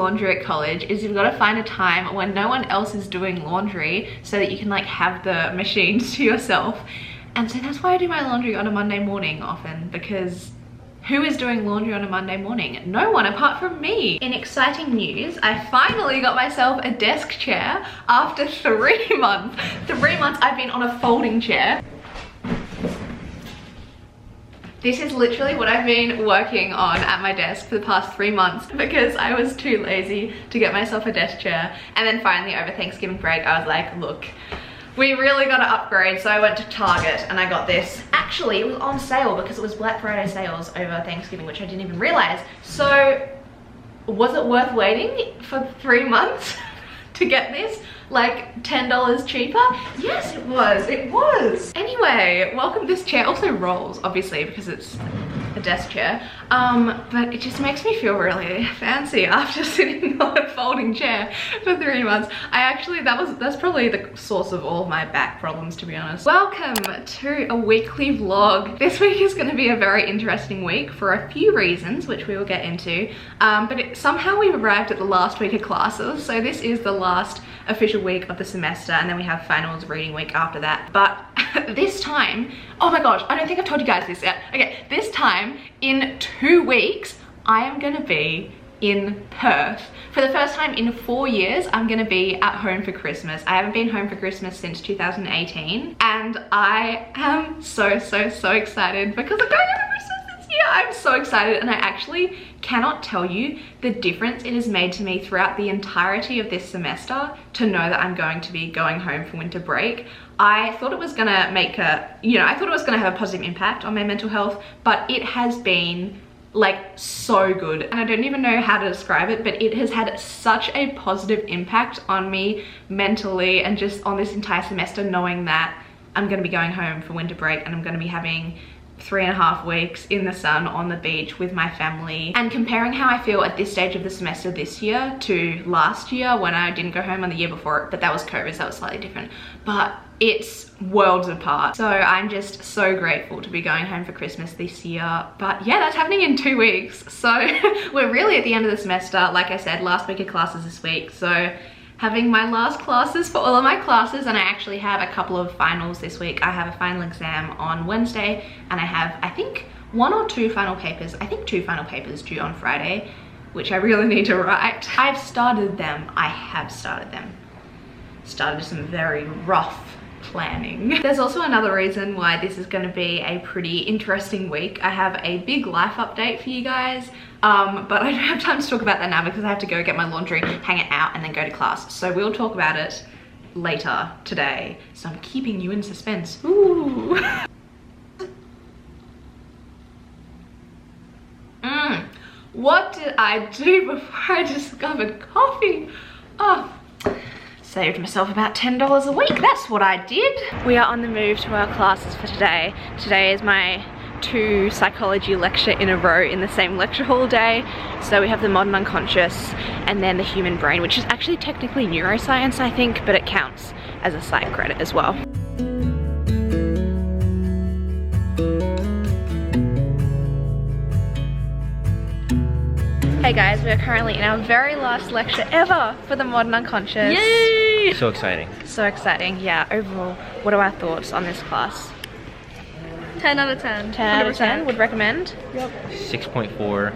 laundry at college is you've got to find a time when no one else is doing laundry so that you can like have the machines to yourself. And so that's why I do my laundry on a Monday morning often, because who is doing laundry on a Monday morning? No one apart from me. In exciting news, I finally got myself a desk chair after 3 months. 3 months I've been on a folding chair. This is literally what I've been working on at my desk for the past 3 months because I was too lazy to get myself a desk chair. And then finally over Thanksgiving break, I was like, look, we really got to upgrade. So I went to Target and I got this. Actually, it was on sale because it was Black Friday sales over Thanksgiving, which I didn't even realize. So was it worth waiting for 3 months to get this? Like $10 cheaper? Yes, it was. It was. Anyway, welcome. This chair also rolls, obviously, because it's a desk chair. But it just makes me feel really fancy after sitting on a folding chair for 3 months. That's probably the source of all of my back problems, to be honest. Welcome to a weekly vlog. This week is going to be a very interesting week for a few reasons, which we will get into. But somehow we've arrived at the last week of classes. So this is the last official week of the semester, and then we have finals reading week after that. But this time, oh my gosh, I don't think I've told you guys this yet. Okay, this time in 2 weeks, I am gonna be in Perth. For the first time in 4 years, I'm gonna be at home for Christmas. I haven't been home for Christmas since 2018, and I am so excited because I'm going home for Christmas this year. I'm so excited, and I actually cannot tell you the difference it has made to me throughout the entirety of this semester to know that I'm going to be going home for winter break. I thought it was gonna make I thought it was gonna have a positive impact on my mental health, but it has been like so good. And I don't even know how to describe it, but it has had such a positive impact on me mentally and just on this entire semester, knowing that I'm gonna be going home for winter break and I'm gonna be having 3.5 weeks in the sun on the beach with my family. And comparing how I feel at this stage of the semester this year to last year when I didn't go home on the year before, but that was COVID, so that was slightly different. But it's worlds apart. So I'm just so grateful to be going home for Christmas this year. But yeah, that's happening in 2 weeks. So we're really at the end of the semester. Like I said, last week of classes this week. So having my last classes for all of my classes, and I actually have a couple of finals this week. I have a final exam on Wednesday, and I have, I think, 1 or 2 final papers. I think 2 final papers due on Friday, which I really need to write. I've started them. I have started them. Started some very rough planning. There's also another reason why this is going to be a pretty interesting week. I have a big life update for you guys, but I don't have time to talk about that now because I have to go get my laundry, hang it out, and then go to class. So we'll talk about it later today. So I'm keeping you in suspense. Ooh. What did I do before I discovered coffee? Oh. Saved myself about $10 a week. That's what I did. We are on the move to our classes for today. Today is my 2 psychology lecture in a row in the same lecture hall day. So we have the modern unconscious and then the human brain, which is actually technically neuroscience, I think, but it counts as a psych credit as well. Hey guys, we are currently in our very last lecture ever for the modern unconscious. Yay! So exciting. So exciting, yeah. Overall, what are our thoughts on this class? 10 out of 10. 10 out of 10, would recommend? Yep. 6.4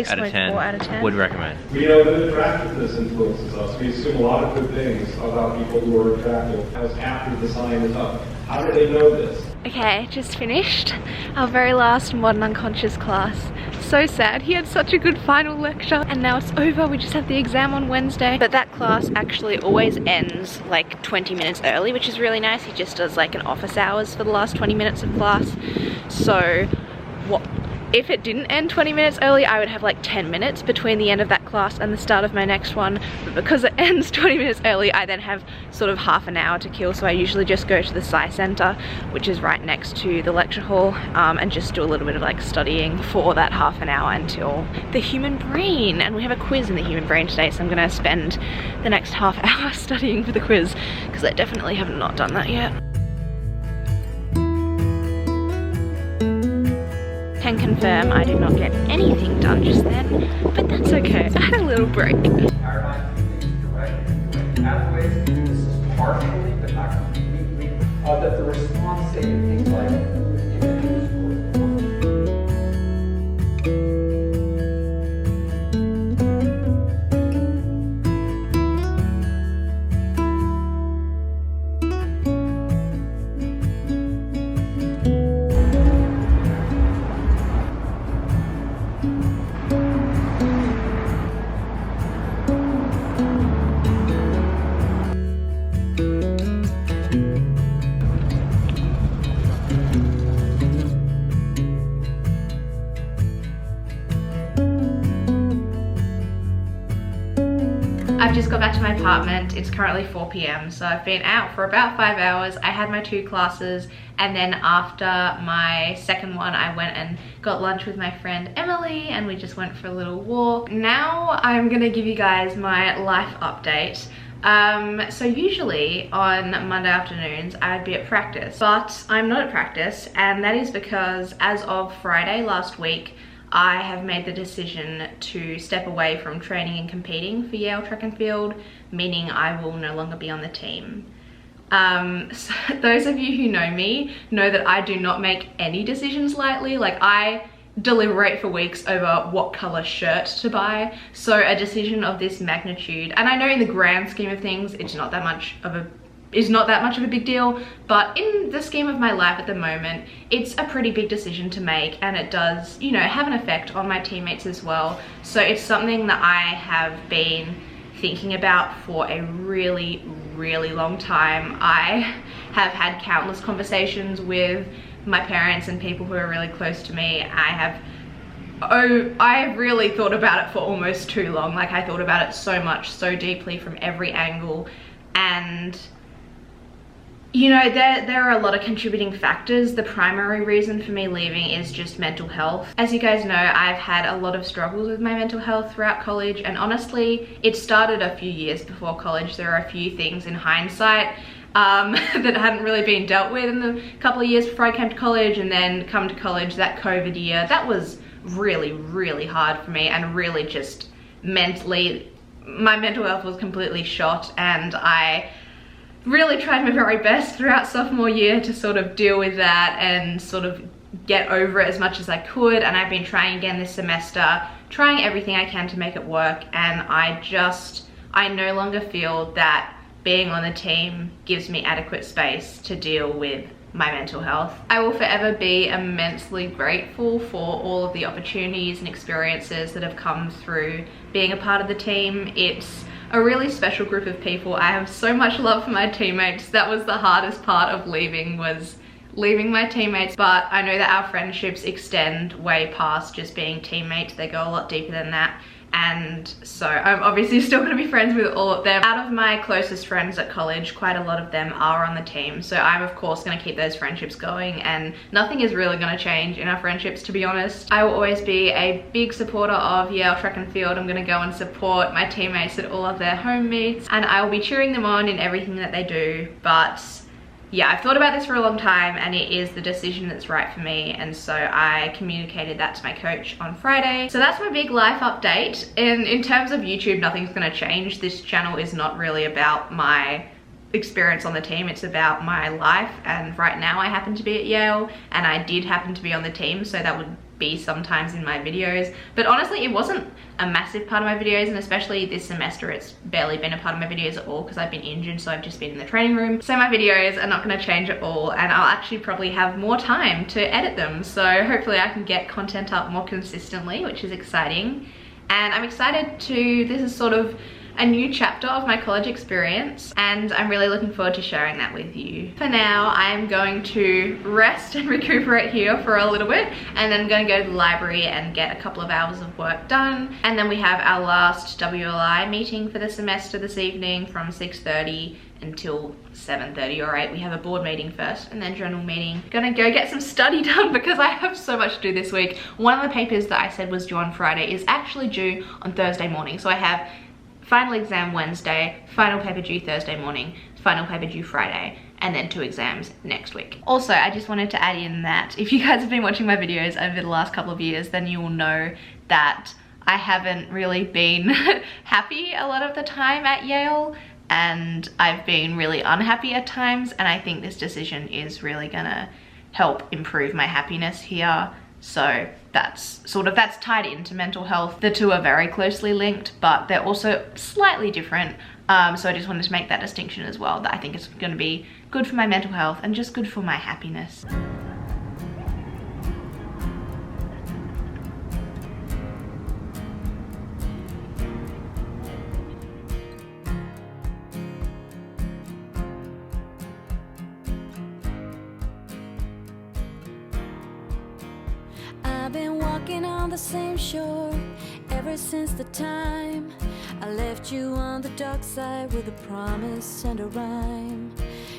out of 10. Out of 10. Would recommend. We know that attractiveness influences us. We assume a lot of good things about people who are attractive as after the sign is up. How do they know this? Okay, just finished our very last modern unconscious class. So sad, he had such a good final lecture and now it's over. We just have the exam on Wednesday, but that class actually always ends like 20 minutes early, which is really nice. He just does like an office hours for the last 20 minutes of class. So if it didn't end 20 minutes early, I would have like 10 minutes between the end of that class and the start of my next one. But because it ends 20 minutes early, I then have sort of half an hour to kill. So I usually just go to the Sci Center, which is right next to the lecture hall, and just do a little bit of like studying for that half an hour until the human brain. And we have a quiz in the human brain today, so I'm gonna spend the next half hour studying for the quiz because I definitely have not done that yet. Can confirm I did not get anything done just then. but that's okay. I had a little break. Pathways, this is partially, but not completely, that the response state of things like images or I've just got back to my apartment. It's currently 4 p.m. so I've been out for about 5 hours. I had my 2 classes, and then after my second one I went and got lunch with my friend Emily, and we just went for a little walk. Now I'm gonna give you guys my life update. So usually on Monday afternoons I'd be at practice, but I'm not at practice, and that is because as of Friday last week I have made the decision to step away from training and competing for Yale track and field, meaning I will no longer be on the team. So those of you who know me know that I do not make any decisions lightly. Like, I deliberate for weeks over what color shirt to buy. So a decision of this magnitude, and I know in the grand scheme of things it's not that much of a big deal, but in the scheme of my life at the moment, it's a pretty big decision to make, and it does, you know, have an effect on my teammates as well. So it's something that I have been thinking about for a really, really long time. I have had countless conversations with my parents and people who are really close to me. I have really thought about it for almost too long. Like, I thought about it so much, so deeply from every angle, and you know, there are a lot of contributing factors. The primary reason for me leaving is just mental health. As you guys know, I've had a lot of struggles with my mental health throughout college, and honestly, it started a few years before college. There are a few things in hindsight that hadn't really been dealt with in the couple of years before I came to college, and then come to college, that COVID year, that was really, really hard for me, and really just mentally, my mental health was completely shot, and I really tried my very best throughout sophomore year to sort of deal with that and sort of get over it as much as I could. And I've been trying again this semester, trying everything I can to make it work, and I no longer feel that being on the team gives me adequate space to deal with my mental health. I will forever be immensely grateful for all of the opportunities and experiences that have come through being a part of the team. It's a really special group of people. I have so much love for my teammates. That was the hardest part of leaving, was leaving my teammates, but I know that our friendships extend way past just being teammates. They go a lot deeper than that. And so I'm obviously still gonna be friends with all of them. Out of my closest friends at college, quite a lot of them are on the team. So I'm of course gonna keep those friendships going, and nothing is really gonna change in our friendships, to be honest. I will always be a big supporter of Yale track and field. I'm gonna go and support my teammates at all of their home meets, and I will be cheering them on in everything that they do. But yeah, I've thought about this for a long time, and it is the decision that's right for me, and so I communicated that to my coach on Friday. So that's my big life update. And in terms of YouTube, nothing's gonna change. This channel is not really about my experience on the team, it's about my life, and right now I happen to be at Yale, and I did happen to be on the team, so that would be sometimes in my videos. But honestly, it wasn't a massive part of my videos, and especially this semester it's barely been a part of my videos at all because I've been injured, so I've just been in the training room. So my videos are not going to change at all, and I'll actually probably have more time to edit them, so hopefully I can get content up more consistently, which is exciting. And I'm excited to, this is sort of a new chapter of my college experience, and I'm really looking forward to sharing that with you. For now, I'm going to rest and recuperate here for a little bit, and then I'm going to go to the library and get a couple of hours of work done. And then we have our last WLI meeting for the semester this evening from 6:30 until 7:30 or 8. We have a board meeting first and then journal meeting. Gonna go get some study done because I have so much to do this week. One of the papers that I said was due on Friday is actually due on Thursday morning. So I have final exam Wednesday, final paper due Thursday morning, final paper due Friday, and then 2 exams next week. Also, I just wanted to add in that if you guys have been watching my videos over the last couple of years, then you will know that I haven't really been happy a lot of the time at Yale, and I've been really unhappy at times, and I think this decision is really gonna help improve my happiness here. So that's tied into mental health. The two are very closely linked, but they're also slightly different. So I just wanted to make that distinction as well, that I think it's gonna be good for my mental health and just good for my happiness. I've been walking on the same shore ever since the time I left you on the dark side with a promise and a rhyme.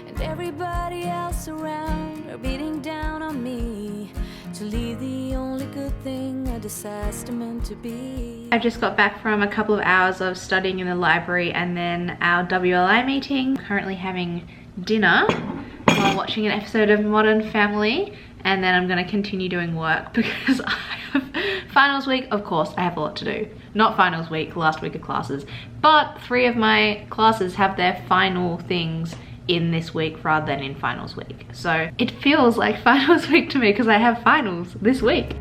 And everybody else around are beating down on me to leave the only good thing a disaster meant to be. I just got back from a couple of hours of studying in the library and then our WLI meeting. Currently having dinner while watching an episode of Modern Family, and then I'm gonna continue doing work because I have finals week. Of course, I have a lot to do. Not finals week, last week of classes, but 3 of my classes have their final things in this week rather than in finals week. So it feels like finals week to me because I have finals this week.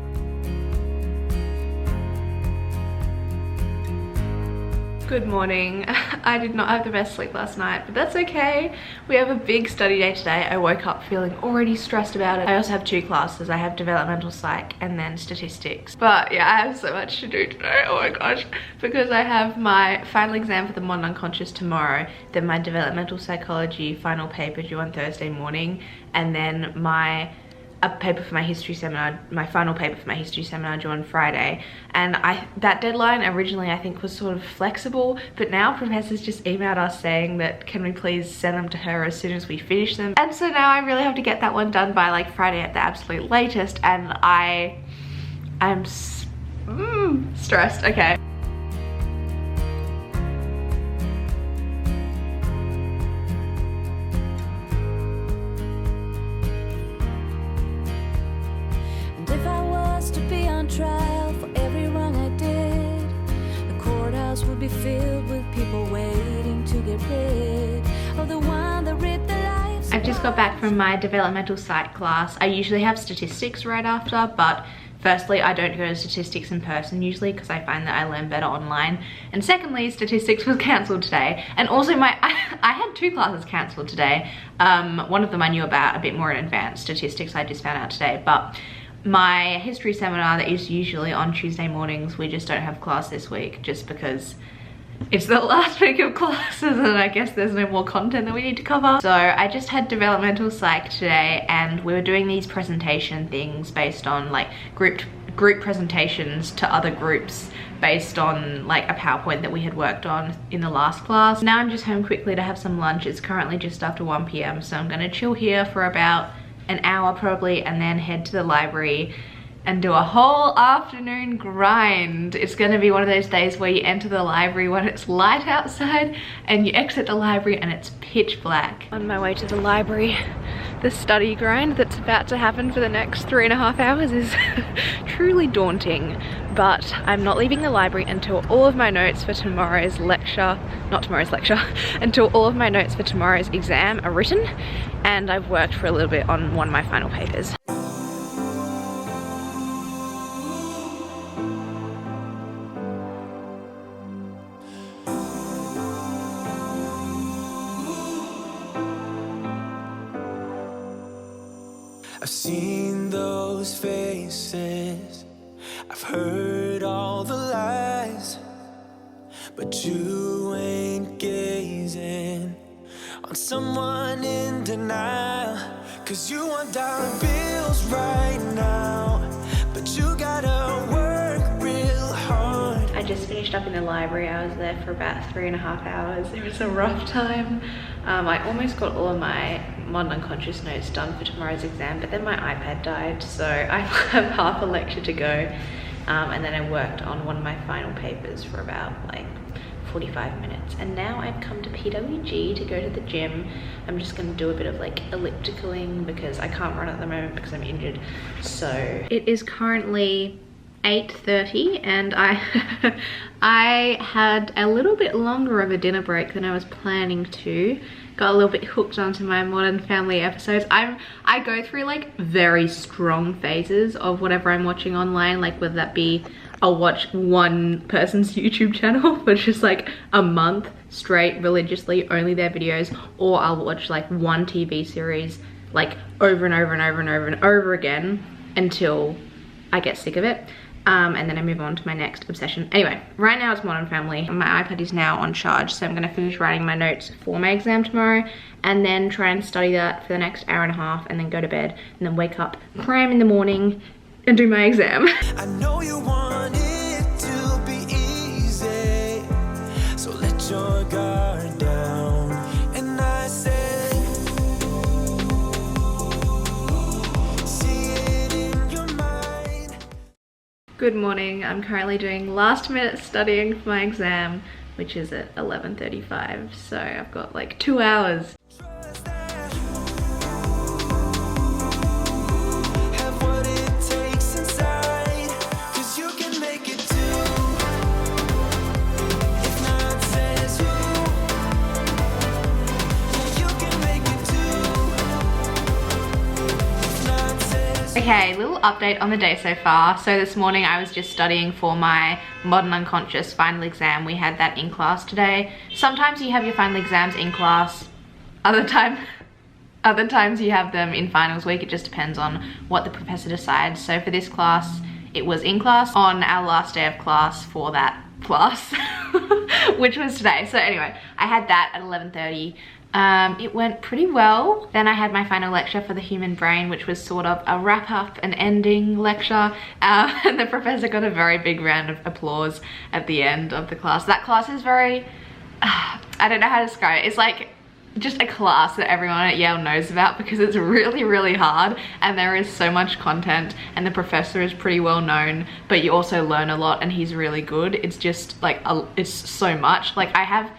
Good morning. I did not have the best sleep last night, but that's okay. We have a big study day today. I woke up feeling already stressed about it. I also have 2 classes. I have developmental psych and then statistics. But yeah, I have so much to do today. Oh my gosh. Because I have my final exam for the modern unconscious tomorrow, then my developmental psychology final paper due on Thursday morning, and then a paper for my history seminar, my final paper for my history seminar due on Friday. And that deadline originally I think was sort of flexible, but now professors just emailed us saying that can we please send them to her as soon as we finish them. And so now I really have to get that one done by like Friday at the absolute latest, and I'm stressed. Okay. Trial for every wrong I did, the courthouse would be filled with people waiting to get rid of the one that ripped their lives. I've just got back from my developmental psych class. I usually have statistics right after, but firstly, I don't go to statistics in person usually because I find that I learn better online. And secondly, statistics was cancelled today. And also I had 2 classes cancelled today. One of them I knew about a bit more in advance. Statistics I just found out today, but my history seminar that is usually on Tuesday mornings, we just don't have class this week just because it's the last week of classes and I guess there's no more content that we need to cover. So I just had developmental psych today and we were doing these presentation things based on like group presentations to other groups based on like a PowerPoint that we had worked on in the last class. Now I'm just home quickly to have some lunch. It's currently just after 1 p.m. so I'm gonna chill here for about an hour probably and then head to the library and do a whole afternoon grind. It's gonna be one of those days where you enter the library when it's light outside and you exit the library and it's pitch black. On my way to the library, the study grind that's about to happen for the next 3.5 hours is truly daunting, but I'm not leaving the library until all of my notes for tomorrow's lecture, until all of my notes for tomorrow's exam are written, and I've worked for a little bit on one of my final papers. I've seen those faces, I've heard all the lies, but you ain't gazing on someone in denial. Cause you want dollar bills right now, but you gotta work real hard. I just finished up in the library. I was there for about 3.5 hours. It was a rough time. I almost got all of my modern unconscious notes done for tomorrow's exam, but then my iPad died, so I have half a lecture to go. And then I worked on one of my final papers for about like 45 minutes. And now I've come to PWG to go to the gym. I'm just gonna do a bit of like ellipticaling because I can't run at the moment because I'm injured. So it is currently 8:30 and I I had a little bit longer of a dinner break than I was planning to. Got a little bit hooked onto my Modern Family episodes. I go through like very strong phases of whatever I'm watching online, like whether that be I'll watch one person's YouTube channel for just like a month straight religiously, only their videos, or I'll watch like one TV series like over and over and over and over and over again until I get sick of it. And then I move on to my next obsession. Anyway, right now it's Modern Family. My iPad is now on charge, so I'm gonna finish writing my notes for my exam tomorrow and then try and study that for the next hour and a half and then go to bed and then wake up, cram in the morning and do my exam. I know you want it to be easy, so let your guard down. And I say, see it in your mind. Good morning. I'm currently doing last minute studying for my exam, which is at 11:35. So I've got like 2 hours. Trust that have what it takes inside, 'cause you can make it too. If not says who, yeah, you can make it too. If not says Okay, little update on the day so far. So this morning I was just studying for my Modern Unconscious final exam. We had that in class today. Sometimes you have your final exams in class, other times you have them in finals week. It just depends on what the professor decides. So for this class, it was in class on our last day of class for that class, which was today. So anyway, I had that at 11:30. It went pretty well. Then I had my final lecture for the human brain, which was sort of a wrap up and ending lecture. And the professor got a very big round of applause at the end of the class. That class is very, I don't know how to describe it. It's like just a class that everyone at Yale knows about because it's really, really hard and there is so much content and the professor is pretty well known, but you also learn a lot and he's really good. It's just like, it's so much. Like I have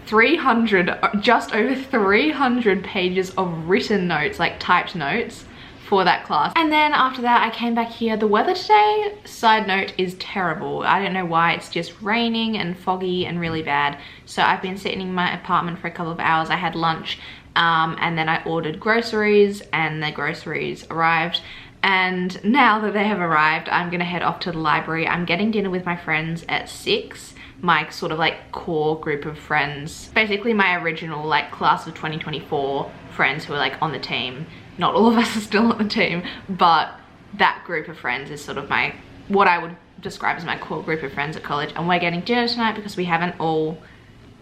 300, just over 300 pages of written notes, like typed notes for that class. And then after that I came back here. The weather today, side note, is terrible. I don't know why. It's just raining and foggy and really bad. So I've been sitting in my apartment for a couple of hours. I had lunch and then I ordered groceries and the groceries arrived. And now that they have arrived, I'm gonna head off to the library. I'm getting dinner with my friends at 6. My sort of like core group of friends, basically my original like class of 2024 friends who are like on the team. Not all of us are still on the team, but that group of friends is sort of my, what I would describe as my core group of friends at college. And we're getting dinner tonight because we haven't all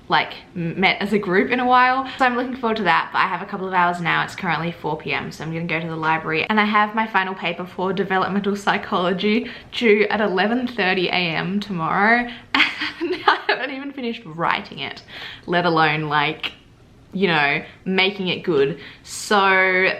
like met as a group in a while. So I'm looking forward to that, but I have a couple of hours now. It's currently 4 p.m. so I'm gonna go to the library and I have my final paper for developmental psychology due at 11:30 a.m. tomorrow. And I haven't even finished writing it, let alone like, you know, making it good. So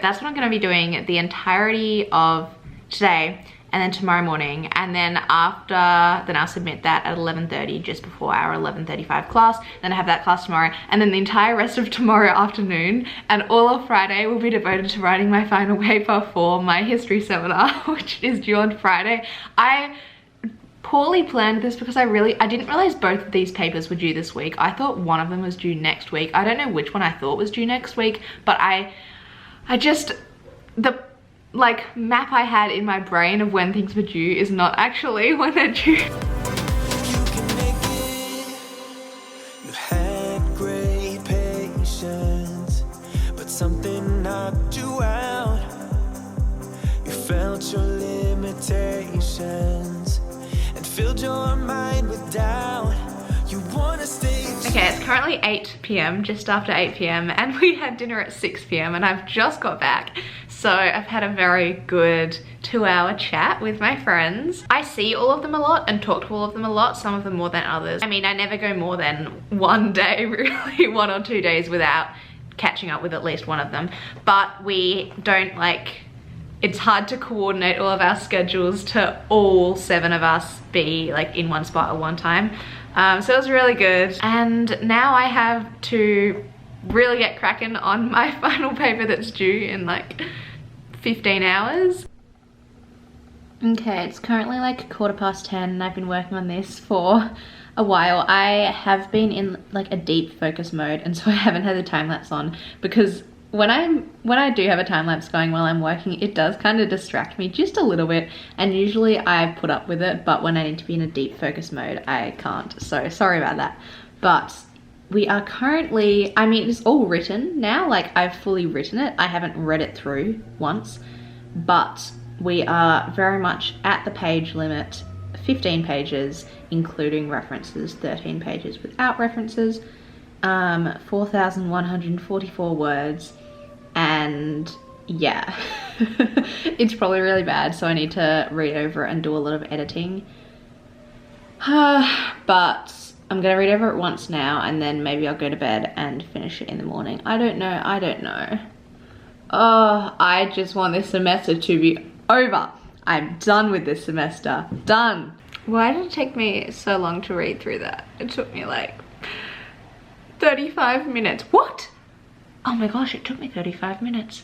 that's what I'm gonna be doing the entirety of today and then tomorrow morning, and then after, then I'll submit that at 11:30, just before our 11:35 class. Then I have that class tomorrow, and then the entire rest of tomorrow afternoon and all of Friday will be devoted to writing my final paper for my history seminar, which is due on Friday. I poorly planned this because I didn't realize both of these papers were due this week. I thought one of them was due next week. I don't know which one I thought was due next week, but I just, the like map I had in my brain of when things were due is not actually when they're due. you can make it. You had great patience, but something knocked you out. You felt your limitations and filled your mind with doubt. You wanna stay. Okay, it's currently 8 p.m, just after 8 p.m, and we had dinner at 6 p.m, and I've just got back. So I've had a very good 2-hour chat with my friends. I see all of them a lot and talk to all of them a lot, some of them more than others. I mean, I never go more than one day, really, 1 or 2 days without catching up with at least one of them. But we don't like, it's hard to coordinate all of our schedules to all 7 of us be like in one spot at one time. So it was really good. And now I have to really get cracking on my final paper that's due in like 15 hours. Okay, it's currently like 10:15 and I've been working on this for a while. I have been in like a deep focus mode, and so I haven't had the time lapse on, because when I do have a time lapse going while I'm working, it does kind of distract me just a little bit, and usually I put up with it, but when I need to be in a deep focus mode, I can't. So sorry about that. But we are currently, I mean, it's all written now, like I've fully written it. I haven't read it through once, but we are very much at the page limit, 15 pages, including references, 13 pages without references, 4,144 words, and yeah, it's probably really bad, so I need to read over it and do a lot of editing. But I'm gonna read over it once now, and then maybe I'll go to bed and finish it in the morning. I don't know. Oh, I just want this semester to be over. I'm done with this semester. Done. Why did it take me so long to read through that? It took me like 35 minutes. What? Oh my gosh, it took me 35 minutes.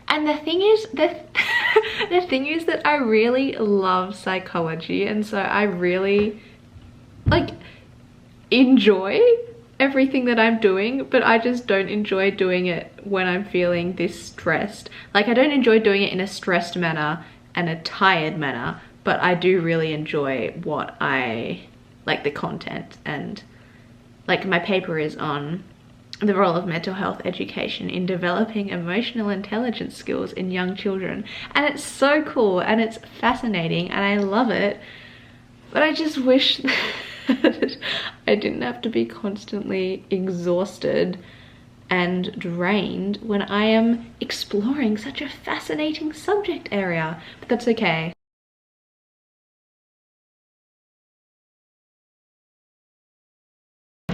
And the thing is, the thing is that I really love psychology, and so I really like enjoy everything that I'm doing, but I just don't enjoy doing it when I'm feeling this stressed. Like, I don't enjoy doing it in a stressed manner and a tired manner, but I do really enjoy what I like, the content. And like, my paper is on the role of mental health education in developing emotional intelligence skills in young children, and it's so cool and it's fascinating and I love it, but I just wish that I didn't have to be constantly exhausted and drained when I am exploring such a fascinating subject area, but that's okay.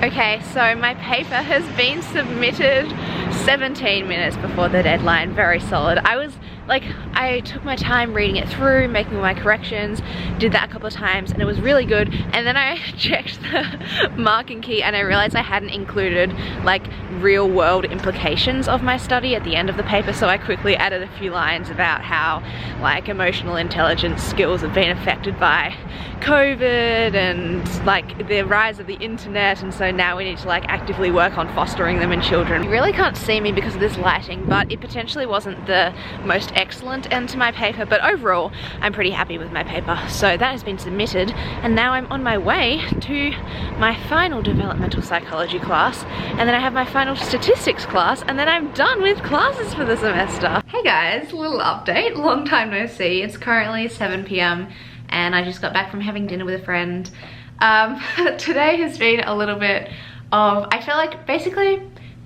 Okay, so my paper has been submitted 17 minutes before the deadline. Very solid. I took my time reading it through, making all my corrections, did that a couple of times, and it was really good. And then I checked the marking key and I realized I hadn't included like real world implications of my study at the end of the paper, so I quickly added a few lines about how like emotional intelligence skills have been affected by COVID and like the rise of the internet, and so now we need to like actively work on fostering them in children. You really can't see me because of this lighting, but it potentially wasn't the most excellent end to my paper, but overall I'm pretty happy with my paper. So that has been submitted, and now I'm on my way to my final developmental psychology class, and then I have my final statistics class, and then I'm done with classes for the semester. Hey guys, little update, long time no see. It's currently 7 p.m. and I just got back from having dinner with a friend. Today has been a little bit of, I feel like basically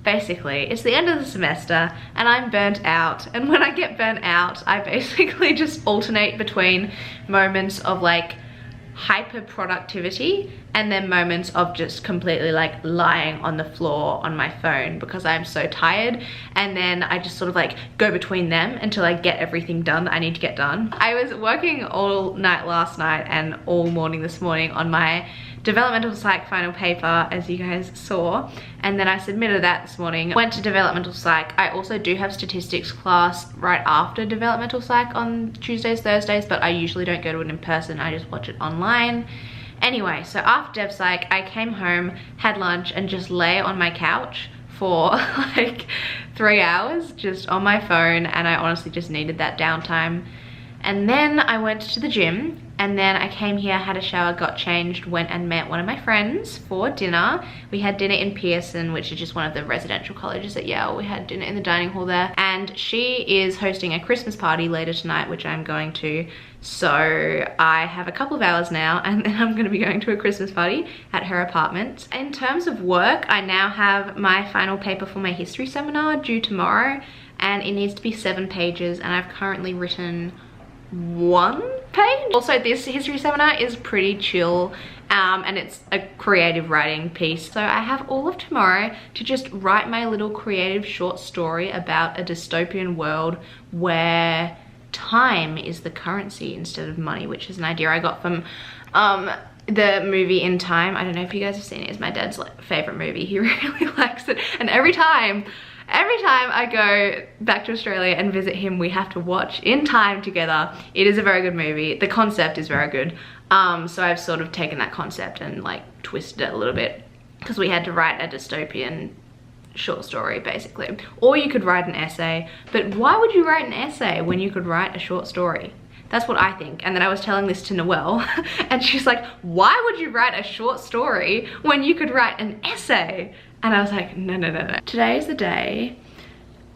it's the end of the semester and I'm burnt out, and when I get burnt out I basically just alternate between moments of like hyper productivity and then moments of just completely like lying on the floor on my phone because I'm so tired, and then I just sort of like go between them until I get everything done that I need to get done. I was working all night last night and all morning this morning on my developmental psych final paper, as you guys saw, and then I submitted that this morning. Went to developmental psych. I also do have statistics class right after developmental psych on Tuesdays, Thursdays, but I usually don't go to it in person, I just watch it online. Anyway, so after dev psych I came home, had lunch, and just lay on my couch for like 3 hours just on my phone, and I honestly just needed that downtime. And then I went to the gym, and then I came here, had a shower, got changed, went and met one of my friends for dinner. We had dinner in Pearson, which is just one of the residential colleges at Yale. We had dinner in the dining hall there, and she is hosting a Christmas party later tonight, which I'm going to. So I have a couple of hours now, and then I'm gonna be going to a Christmas party at her apartment. In terms of work, I now have my final paper for my history seminar due tomorrow, and it needs to be 7 pages, and I've currently written 1 page. Also, this history seminar is pretty chill, and it's a creative writing piece. So I have all of tomorrow to just write my little creative short story about a dystopian world where time is the currency instead of money, which is an idea I got from the movie In Time. I don't know if you guys have seen it. It's my dad's like favorite movie. He really likes it, and every time Every time I go back to Australia and visit him, we have to watch In Time together. It is a very good movie. The concept is very good. So I've sort of taken that concept and like twisted it a little bit, because we had to write a dystopian short story basically. Or you could write an essay, but why would you write an essay when you could write a short story? That's what I think. And then I was telling this to Noelle and she's like, why would you write a short story when you could write an essay? And I was like, no, no, no, no. Today is the day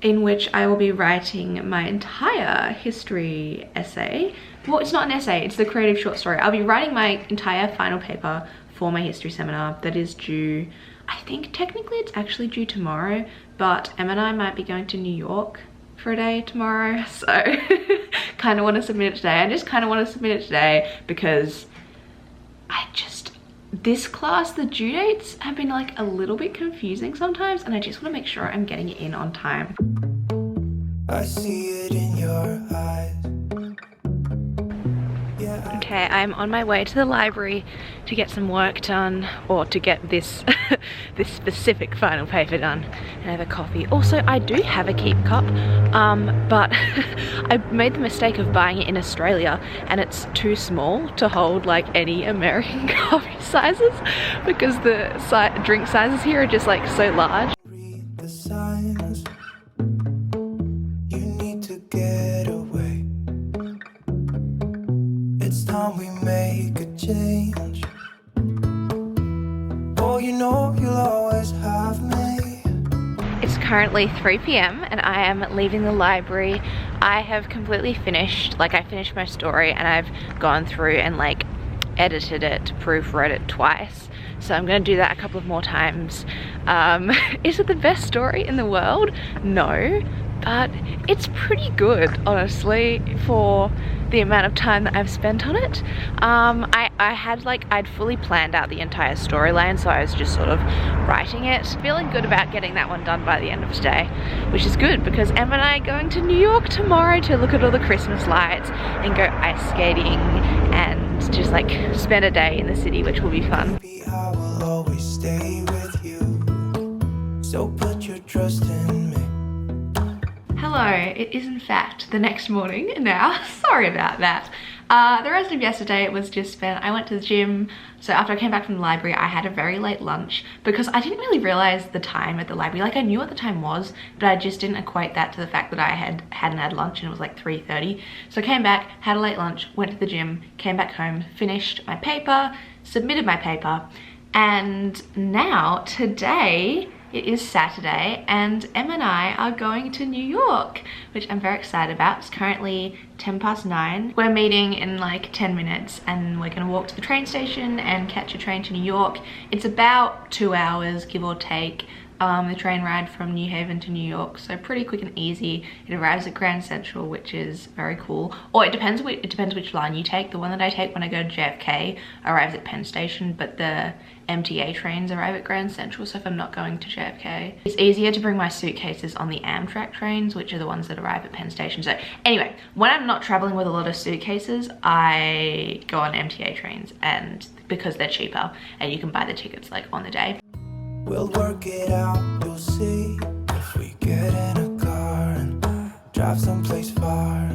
in which I will be writing my entire history essay. Well, it's not an essay, it's the creative short story. I'll be writing my entire final paper for my history seminar that is due, I think technically it's actually due tomorrow, but Emma and I might be going to New York for a day tomorrow, so kind of want to submit it today. I just kind of want to submit it today because this class, the due dates have been like a little bit confusing sometimes, and I just want to make sure I'm getting it in on time. I see it in your eyes. Okay, I'm on my way to the library to get some work done, or to get this this specific final paper done, and have a coffee. Also, I do have a Keep cup, but I made the mistake of buying it in Australia, and it's too small to hold like any American coffee sizes, because the drink sizes here are just like so large. Read the signs. You need to get away. It's time we make a change. Oh, you know you'll always have me. It's currently 3 p.m. and I am leaving the library. I have completely finished, like I finished my story and I've gone through and like edited it, proofread it twice. So I'm gonna do that a couple of more times. Is it the best story in the world? No, but it's pretty good, honestly, for the amount of time that I've spent on it. I'd fully planned out the entire storyline, so I was just sort of writing it. Feeling good about getting that one done by the end of today, which is good because Emma and I are going to New York tomorrow to look at all the Christmas lights and go ice skating and just like spend a day in the city, which will be fun. Baby, I will always stay with you. So put your trust in me. Hello, it is in fact the next morning now. Sorry about that. The rest of yesterday was just spent, I went to the gym. So after I came back from the library, I had a very late lunch because I didn't really realize the time at the library. Like I knew what the time was, but I just didn't equate that to the fact that I hadn't had lunch and it was like 3:30. So I came back, had a late lunch, went to the gym, came back home, finished my paper, submitted my paper, and now today, it is Saturday and Emma and I are going to New York, which I'm very excited about. It's currently 9:10. We're meeting in like 10 minutes and we're gonna walk to the train station and catch a train to New York. It's about 2 hours, give or take, the train ride from New Haven to New York, so pretty quick and easy. It arrives at Grand Central, which is very cool. Or it depends which line you take. The one that I take when I go to JFK arrives at Penn Station, but the MTA trains arrive at Grand Central, so if I'm not going to JFK, it's easier to bring my suitcases on the Amtrak trains, which are the ones that arrive at Penn Station. So anyway, when I'm not traveling with a lot of suitcases, I go on MTA trains, and because they're cheaper and you can buy the tickets like on the day. We'll work it out, you'll see. If we get in a car and drive someplace far.